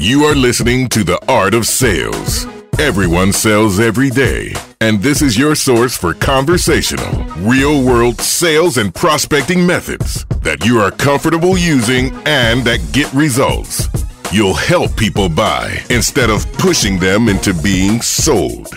You are listening to The Art of Sales. Everyone sells every day, and this is your source for conversational, real-world sales and prospecting methods that you are comfortable using and that get results. You'll help people buy instead of pushing them into being sold.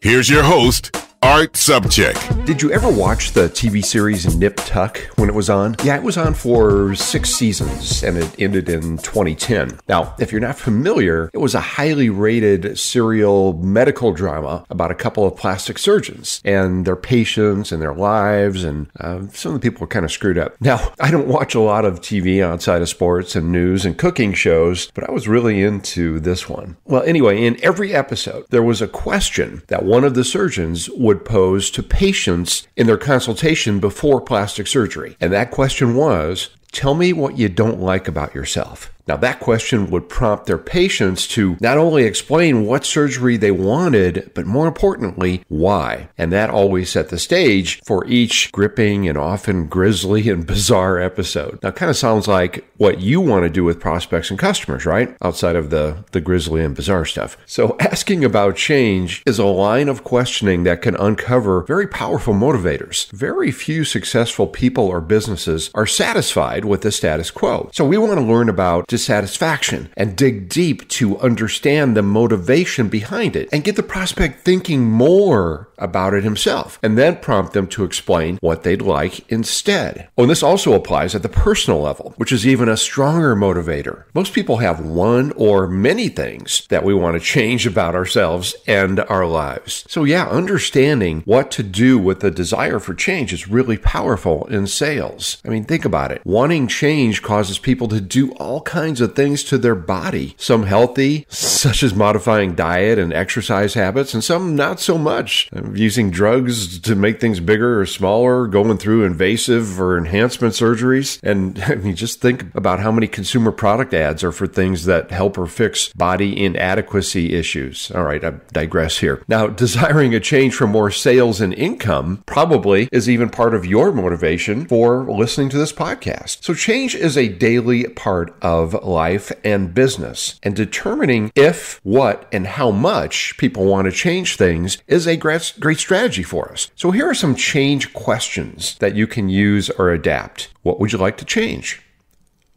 Here's your host, Art Subcheck. Did you ever watch the TV series Nip Tuck when it was on? Yeah, it was on for 6 seasons and it ended in 2010. Now, if you're not familiar, it was a highly rated serial medical drama about a couple of plastic surgeons and their patients and their lives, and some of the people were kind of screwed up. Now, I don't watch a lot of TV outside of sports and news and cooking shows, but I was really into this one. Well, anyway, in every episode, there was a question that one of the surgeons would pose to patients in their consultation before plastic surgery. And that question was, tell me what you don't like about yourself. Now, that question would prompt their patients to not only explain what surgery they wanted, but more importantly, why. And that always set the stage for each gripping and often grisly and bizarre episode. Now, it kind of sounds like what you want to do with prospects and customers, right? Outside of the grisly and bizarre stuff. So asking about change is a line of questioning that can uncover very powerful motivators. Very few successful people or businesses are satisfied with the status quo. So we want to learn about dissatisfaction and dig deep to understand the motivation behind it and get the prospect thinking more about it himself, and then prompt them to explain what they'd like instead. Oh, and this also applies at the personal level, which is even a stronger motivator. Most people have one or many things that we want to change about ourselves and our lives. So yeah, understanding what to do with the desire for change is really powerful in sales. I mean, think about it. Wanting change causes people to do all kinds of things to their body. Some healthy, such as modifying diet and exercise habits, and some not so much. Using drugs to make things bigger or smaller, going through invasive or enhancement surgeries. And I mean, just think about how many consumer product ads are for things that help or fix body inadequacy issues. All right, I digress here. Now, desiring a change for more sales and income probably is even part of your motivation for listening to this podcast. So change is a daily part of life and business, and determining if, what, and how much people want to change things is a great strategy for us. So here are some change questions that you can use or adapt. What would you like to change?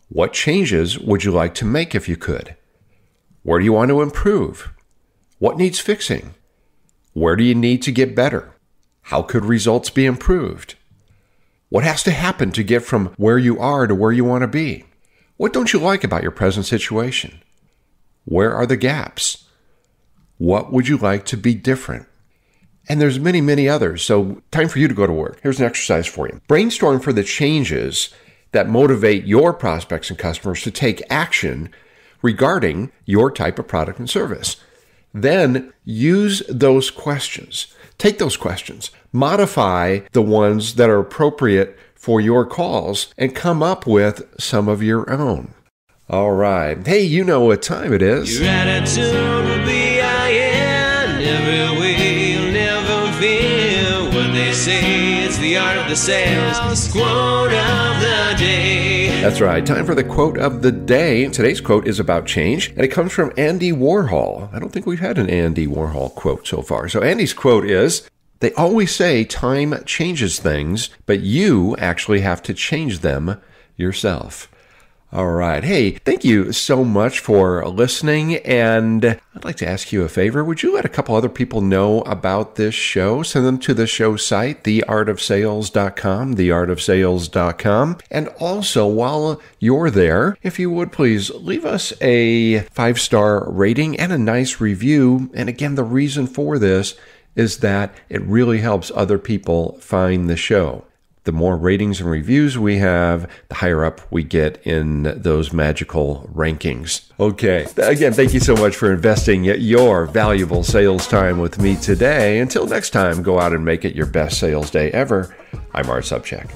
What changes would you like to make if you could? Where do you want to improve? What needs fixing? Where do you need to get better? How could results be improved? What has to happen to get from where you are to where you want to be? What don't you like about your present situation? Where are the gaps? What would you like to be different? And there's many, many others. So time for you to go to work. Here's an exercise for you. Brainstorm for the changes that motivate your prospects and customers to take action regarding your type of product and service. Then use those questions. Take those questions. Modify the ones that are appropriate for your calls and come up with some of your own. All right. Hey, you know what time it is. Your attitude will be every way you'll never feel what they say. It's the art of the sales quote of the day. That's right. Time for the quote of the day. Today's quote is about change, and it comes from Andy Warhol. I don't think we've had an Andy Warhol quote so far. So Andy's quote is, "They always say time changes things, but you actually have to change them yourself." All right. Hey, thank you so much for listening. And I'd like to ask you a favor. Would you let a couple other people know about this show? Send them to the show site, theartofsales.com, theartofsales.com. And also, while you're there, if you would please leave us a 5-star rating and a nice review. And again, the reason for this is that it really helps other people find the show. The more ratings and reviews we have, the higher up we get in those magical rankings. Okay. Again, thank you so much for investing your valuable sales time with me today. Until next time, go out and make it your best sales day ever. I'm Art Subcheck.